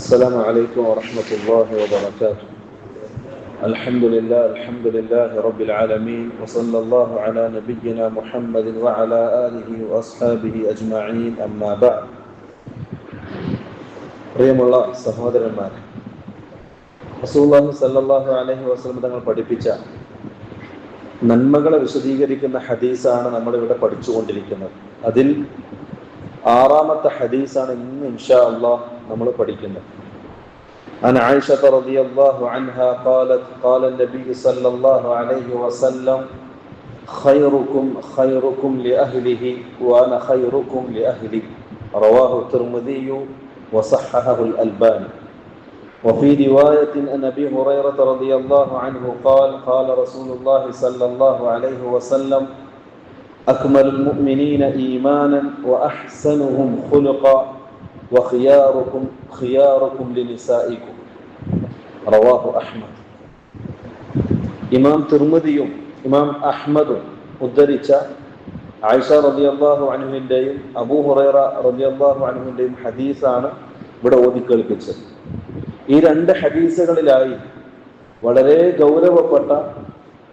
السلام عليكم ورحمة الله وبركاته. الحمد لله رب العالمين وصلى الله على نبينا محمد وعلى آله وأصحابه أجمعين أما بعد. പ്രിയമുള്ള സഹോദരന്മാരെ, റസൂലുള്ളാഹി സ്വല്ലല്ലാഹു അലൈഹി വസല്ലം തങ്ങൾ പഠിപ്പിച്ച നന്മകളെ വിശദീകരിക്കുന്ന ഹദീസാണ് നമ്മളിവിടെ പഠിച്ചുകൊണ്ടിരിക്കുന്നത്. അതിൽ 6ാമത്തെ ഹദീസാണ് ഇന്ന് ഇൻഷാ അല്ലാഹ് നമ്മൾ പഠിക്കുന്നത്. عن عائشة رضي الله عنها قالت قال النبي صلى الله عليه وسلم خيركم لأهله وأنا خيركم لأهلي رواه الترمذي وصححه الألباني. وفي رواية عن أبي هريرة رضي الله عنه قال قال رسول الله صلى الله عليه وسلم أكمل المؤمنين إيمانا وأحسنهم خلقا وخياركم لنسائكم رواه أحمد. ഇമാം തിർമിദിയും ഇമാം അഹ്മദും ഉദ്ധരിച്ച ആയിഷ റളിയല്ലാഹു അൻഹുവിന്റെയും അബൂ ഹുറൈറ റളിയല്ലാഹു അൻഹുവിന്റെയും ഹദീസാണ് ഇവിടെ ഓതിക്കേൾപ്പിച്ചത്. ഈ രണ്ട് ഹദീസുകളിലായി വളരെ ഗൗരവപ്പെട്ട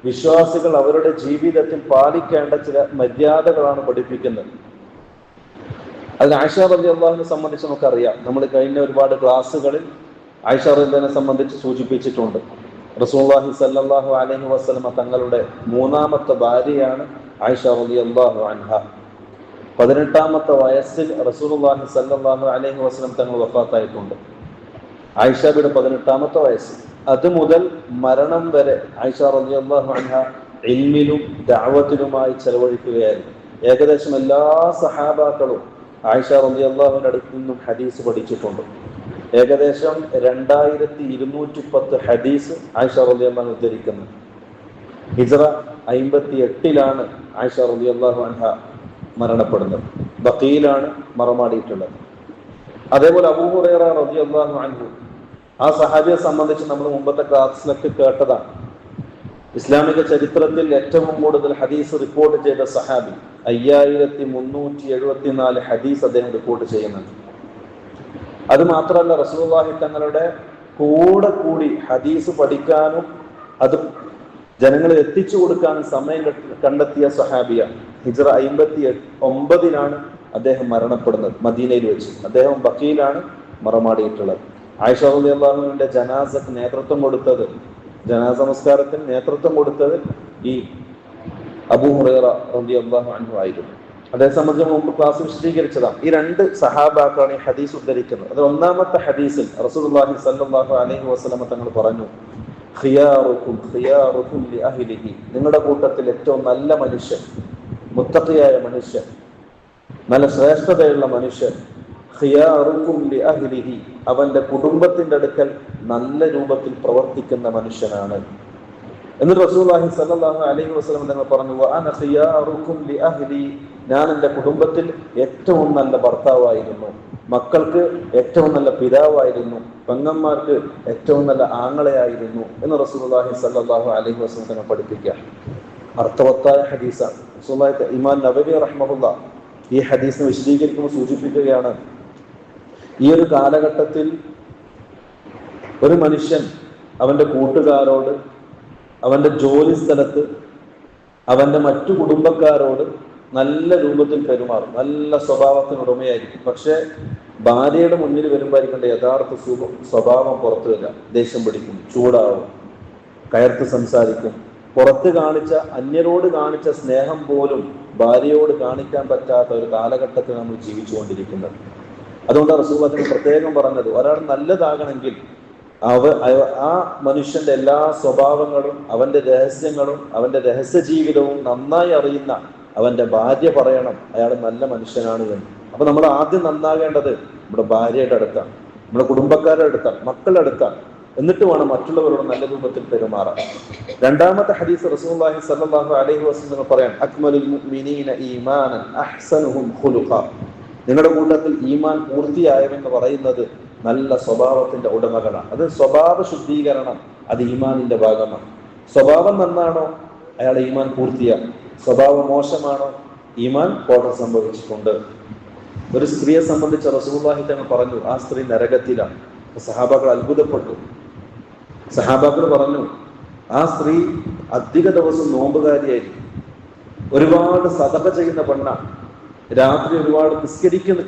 വിശ്വാസികൾ അവരുടെ ജീവിതത്തിൽ പാലിക്കേണ്ട ചില മര്യാദകളാണ് പഠിപ്പിക്കുന്നത്. അതിന് ആയിഷ റളിയല്ലാഹുവിനെ സംബന്ധിച്ച് നമുക്കറിയാം. നമ്മൾ കഴിഞ്ഞ ഒരുപാട് ക്ലാസ്സുകളിൽ ആയിഷ റളിയല്ലാഹുവിനെ സംബന്ധിച്ച് സൂചിപ്പിച്ചിട്ടുണ്ട്. റസൂലുള്ളാഹി സ്വല്ലല്ലാഹു അലൈഹി വസല്ലം തങ്ങളുടെ 3ാമത്തെ ഭാര്യയാണ് ആയിഷ റളിയല്ലാഹു അൻഹ. 18ാമത്തെ വയസ്സിൽ റസൂലുള്ളാഹി സ്വല്ലല്ലാഹു അലൈഹി വസല്ലം തങ്ങൾ വഫാത്തായിട്ടുണ്ട്. ആയിഷയുടെ 18ാമത്തെ വയസ്സ്. അതുമുതൽ മരണം വരെ ആയിഷ റളിയല്ലാഹു അൻഹ ഇൽമിലും ദഅവത്തിലുമായി ചെലവഴിക്കുകയായിരുന്നു. ഏകദേശം എല്ലാ സഹാബാക്കളും ആയിഷ റളിയല്ലാഹുവിന്റെ അടുത്ത് നിന്നും ഹദീസ് പഠിച്ചിട്ടുണ്ട്. ഏകദേശം 2210 ഹദീസ് ആയിഷ റളിയല്ലാഹു ഉദ്ധരിക്കുന്നു. ഹിജ്റ 58 ആയിഷ റളിയല്ലാഹു അൻഹ മരണപ്പെടുന്നത്. ബഖീലാണ് മറമാടിയിട്ടുള്ളത്. അതേപോലെ അബൂ ഹുറൈറ റളിയല്ലാഹു അൻഹു, ആ സഹാബിയെ സംബന്ധിച്ച് നമ്മൾ മുമ്പത്തെ ക്ലാസ്സിലൊക്കെ കേട്ടതാണ്. ഇസ്ലാമിക ചരിത്രത്തിൽ ഏറ്റവും കൂടുതൽ ഹദീസ് റിപ്പോർട്ട് ചെയ്ത സഹാബി. 5374 ഹദീസ് അദ്ദേഹം റിപ്പോർട്ട് ചെയ്യുന്നുണ്ട്. അത് മാത്രമല്ല, റസൂലുള്ളാഹി തങ്ങളുടെ കൂടി ഹദീസ് പഠിക്കാനും അത് ജനങ്ങളിൽ എത്തിച്ചു കൊടുക്കാനും സമയം കണ്ടെത്തിയ സഹാബിയാണ്. ഹിജ്റ 59 അദ്ദേഹം മരണപ്പെടുന്നത് മദീനയിൽ വെച്ച്. അദ്ദേഹം ബഖീലാണ് മറമാടിയിട്ടുള്ളത്. ആയിഷ റളിയല്ലാഹുവിന്റെ ജനാസക്ക് നേതൃത്വം കൊടുത്തത്, ജനാസ നമസ്കാരത്തിന് നേതൃത്വം കൊടുത്തത് ഈ അബൂ ഹുറൈറ റളിയല്ലാഹു അൻഹു ആയിരുന്നു. അതേ സംബന്ധിച്ച് മുമ്പ് ക്ലാസ് വിശദീകരിച്ചതാണ്. ഈ രണ്ട് സഹാബാക്കളാണ് ഈ ഹദീസ് ഉദ്ധരിക്കുന്നത്. അത് 1ാമത്തെ ഹദീസിൽ റസൂലുള്ളാഹി സ്വല്ലല്ലാഹു അലൈഹി വസല്ലം തങ്ങൾ പറഞ്ഞു, ഖിയാറുക്കും ലിഅഹ്ലിഹി, നിങ്ങളുടെ കൂട്ടത്തിൽ ഏറ്റവും നല്ല മനുഷ്യൻ, മുത്തഖിയായ മനുഷ്യൻ, നല്ല ശ്രേഷ്ഠതയുള്ള മനുഷ്യൻ, ഖിയാറുക്കും ലിഅഹ്ലിഹി, അവന്റെ കുടുംബത്തിന്റെ അടുക്കൽ നല്ല രൂപത്തിൽ പ്രവർത്തിക്കുന്ന മനുഷ്യനാണ്. എന്നിട്ട് റസൂലുള്ളാഹി സ്വല്ലല്ലാഹു അലൈഹി വസല്ലം തങ്ങൾ പറഞ്ഞു, വഅന ഖിയാറുക്കും ലിഅഹ്ലി, ഞാൻ എൻ്റെ കുടുംബത്തിൽ ഏറ്റവും നല്ല ഭർത്താവായിരുന്നു, മക്കൾക്ക് ഏറ്റവും നല്ല പിതാവായിരുന്നു, പെങ്ങന്മാർക്ക് ഏറ്റവും നല്ല ആങ്ങളയായിരുന്നു എന്ന് റസൂലുള്ളാഹി സ്വല്ലല്ലാഹു അലൈഹി വസല്ലം തങ്ങൾ പഠിപ്പിക്കുക. അർത്ഥവത്തായ ഹദീസാണ്. റസൂലുള്ളാഹി ഇമാം നവവി റഹ്മഹുല്ലാഹ് ഈ ഹദീസിനെ വിശദീകരിക്കുമ്പോൾ സൂചിപ്പിക്കുകയാണ്, ഈ ഒരു കാലഘട്ടത്തിൽ ഒരു മനുഷ്യൻ അവന്റെ കൂട്ടുകാരോട്, അവന്റെ ജോലി സ്ഥലത്ത്, അവന്റെ മറ്റു കുടുംബക്കാരോട് നല്ല രൂപത്തിൽ പെരുമാറും, നല്ല സ്വഭാവത്തിനുടമയായിരിക്കും. പക്ഷെ ഭാര്യയുടെ മുന്നിൽ വരുമ്പോഴായിരിക്കേണ്ട യഥാർത്ഥ സ്വഭാവം പുറത്തു വരിക. ദേഷ്യം പിടിക്കും, ചൂടാവും, കയർത്ത് സംസാരിക്കും. പുറത്ത് കാണിച്ച, അന്യരോട് കാണിച്ച സ്നേഹം പോലും ഭാര്യയോട് കാണിക്കാൻ പറ്റാത്ത ഒരു കാലഘട്ടത്തിൽ നമ്മൾ ജീവിച്ചുകൊണ്ടിരിക്കുന്നത്. അതുകൊണ്ട് റസൂലുള്ളാഹി പ്രത്യേകം പറഞ്ഞത്, ഒരാൾ നല്ലതാകണമെങ്കിൽ ആ മനുഷ്യന്റെ എല്ലാ സ്വഭാവങ്ങളും, അവന്റെ രഹസ്യങ്ങളും, അവന്റെ രഹസ്യ ജീവിതവും നന്നായി അറിയുന്ന അവന്റെ ഭാര്യ പറയണം അയാൾ നല്ല മനുഷ്യനാണ് എന്ന്. അപ്പൊ നമ്മൾ ആദ്യം നന്നാകേണ്ടത് നമ്മുടെ ഭാര്യയുടെ അടുത്താണ്, നമ്മുടെ കുടുംബക്കാരുടെ അടുത്താണ്, മക്കളുടെ അടുത്താണ്. എന്നിട്ട് വേണം മറ്റുള്ളവരോട് നല്ല രൂപത്തിൽ പെരുമാറാൻ. 2ാമത്തെ ഹദീസ് റസൂലുള്ളാഹി സ്വല്ലല്ലാഹു അലൈഹി വസല്ലം പറയാൻ, അക്മലുൽ മുഅ്മിനീന ഈമാനൻ അഹ്സനുഹും ഖുലുഖ, നിങ്ങളുടെ കൂട്ടത്തിൽ ഈമാൻ പൂർത്തിയായവെന്ന് പറയുന്നത് നല്ല സ്വഭാവത്തിന്റെ ഉടമകളാണ്. അത് സ്വഭാവ ശുദ്ധീകരണം, അത് ഈമാനിന്റെ ഭാഗമാണ്. സ്വഭാവം നന്നാണോ അയാളെ ഈമാൻ പൂർത്തിയാണ്. സ്വഭാവം മോശമാണോ ഈമാൻ കോട്ടം സംഭവിച്ചിട്ടുണ്ട്. ഒരു സ്ത്രീയെ സംബന്ധിച്ച് റസൂലുള്ളാഹി തങ്ങൾ പറഞ്ഞു, ആ സ്ത്രീ നരകത്തിലാണ്. സഹാബാക്കൾ അത്ഭുതപ്പെട്ടു. സഹാബാക്കൾ പറഞ്ഞു, ആ സ്ത്രീ അധിക ദിവസം നോമ്പുകാരിയായിരിക്കും, ഒരുപാട് സദഖ ചെയ്യുന്ന പെണ്ണ, രാത്രി ഒരുപാട്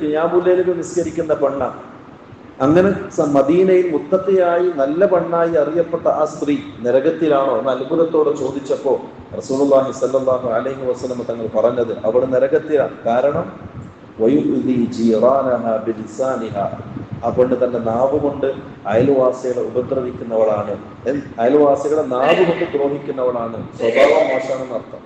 ഖിയാമുൽ നിസ്കരിക്കുന്ന പെണ്ണ. അങ്ങനെ മദീനയിൽ മുത്തഖിയായി നല്ല പെണ്ണായി അറിയപ്പെട്ട ആ സ്ത്രീ നരകത്തിലാണോ എന്ന് അത്ഭുതത്തോടെ ചോദിച്ചപ്പോ റസൂലുള്ളാഹി സ്വല്ലല്ലാഹു അലൈഹി വസല്ലം തങ്ങൾ പറഞ്ഞത്, അവൾ നരകത്തിലാണ്. കാരണം ആ പെണ്ണ് തന്റെ നാവ് കൊണ്ട് അയൽവാസികളെ ഉപദ്രവിക്കുന്നവളാണ്, അയൽവാസികളെ നാവ് കൊണ്ട് ദ്രോഹിക്കുന്നവളാണ്, സ്വഭാവം മോശമാണെന്ന് അർത്ഥം.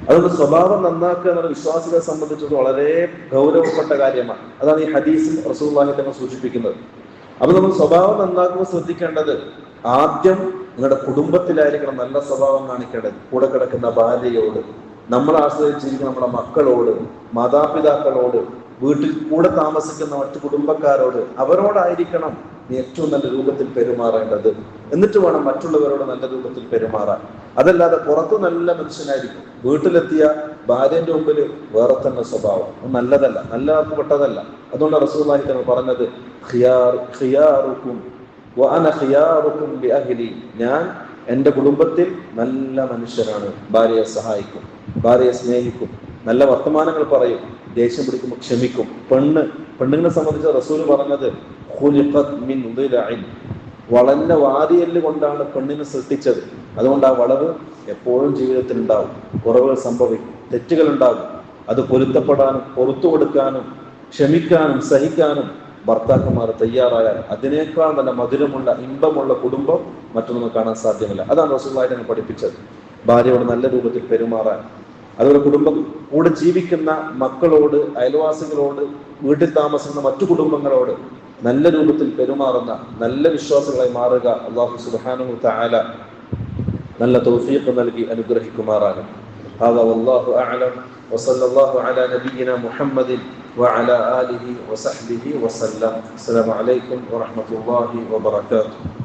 അതുകൊണ്ട് സ്വഭാവം നന്നാക്കുക എന്നത് വിശ്വാസികളെ സംബന്ധിച്ചത് വളരെ ഗൗരവപ്പെട്ട കാര്യമാണ്. അതാണ് ഈ ഹദീസിൽ റസൂലുള്ളാഹി തങ്ങൾ സൂചിപ്പിക്കുന്നത്. അപ്പൊ നമ്മൾ സ്വഭാവം നന്നാക്കുമ്പോൾ ശ്രദ്ധിക്കേണ്ടത്, ആദ്യം നിങ്ങളുടെ കുടുംബത്തിലായിരിക്കണം നല്ല സ്വഭാവം കാണിക്കേണ്ടത്. കൂടെ കിടക്കുന്ന ഭാര്യയോട്, നമ്മളെ ആശ്രയിച്ചിരിക്കുന്ന നമ്മുടെ മക്കളോട്, മാതാപിതാക്കളോട്, വീട്ടിൽ കൂടെ താമസിക്കുന്ന മറ്റു കുടുംബക്കാരോട്, അവരോടായിരിക്കണം നീ ഏറ്റവും നല്ല രൂപത്തിൽ പെരുമാറേണ്ടത്. എന്നിട്ട് വേണം മറ്റുള്ളവരോട് നല്ല രൂപത്തിൽ പെരുമാറാൻ. അതല്ലാതെ പുറത്ത് നല്ല മനുഷ്യനായിരിക്കും, വീട്ടിലെത്തിയ ഭാര്യന്റെ മുമ്പിൽ വേറെ തന്നെ സ്വഭാവം, നല്ലതല്ല, നല്ലതാക്കപ്പെട്ടതല്ല. അതുകൊണ്ട് റസൂലുള്ളാഹി തങ്ങൾ പറഞ്ഞത്, ഞാൻ എൻ്റെ കുടുംബത്തിൽ നല്ല മനുഷ്യരാണ്. ഭാര്യയെ സഹായിക്കും, ഭാര്യയെ സ്നേഹിക്കും, നല്ല വർത്തമാനങ്ങൾ പറയും, ദേഷ്യം പിടിക്കുമ്പോൾ ക്ഷമിക്കും. പെണ്ണുങ്ങളെ സംബന്ധിച്ച് റസൂൽ പറഞ്ഞത്, വളഞ്ഞ വാരിയല് കൊണ്ടാണ് പെണ്ണിനെ സൃഷ്ടിച്ചത്. അതുകൊണ്ട് ആ വളവ് എപ്പോഴും ജീവിതത്തിൽ ഉണ്ടാവും. കുറവുകൾ സംഭവിക്കും, തെറ്റുകൾ ഉണ്ടാകും. അത് പൊരുത്തപ്പെടാനും പുറത്തു കൊടുക്കാനും ക്ഷമിക്കാനും സഹിക്കാനും ഭർത്താക്കന്മാർ തയ്യാറായാൽ അതിനേക്കാൾ നല്ല മധുരമുള്ള ഇമ്പമുള്ള കുടുംബം മറ്റൊന്നും കാണാൻ സാധ്യമല്ല. അതാണ് റസൂലുള്ളാഹി തങ്ങൾ പഠിപ്പിച്ചത്, ഭാര്യയോട് നല്ല രൂപത്തിൽ പെരുമാറാൻ. അതുപോലെ കുടുംബം കൂടെ ജീവിക്കുന്ന മക്കളോട്, അയൽവാസികളോട്, വീട്ടിൽ താമസിക്കുന്ന മറ്റു കുടുംബങ്ങളോട് നല്ല രൂപത്തിൽ പെരുമാറുന്ന നല്ല വിശ്വാസികളായി മാറുക. അല്ലാഹു സുബ്ഹാനഹു തആല നല്ല തൗഫീഖ് നൽകി അനുഗ്രഹിക്കുമാറാകട്ടെ. ഹാദാ വല്ലാഹു അഅലം വസല്ലല്ലാഹു അലാ നബിയിനാ മുഹമ്മദിൻ വഅലാ ആലിഹി വസഹ്ബിഹി വസല്ലം. അസ്സലാമു അലൈക്കും വറഹ്മത്തുള്ളാഹി വബറകാതുഹു.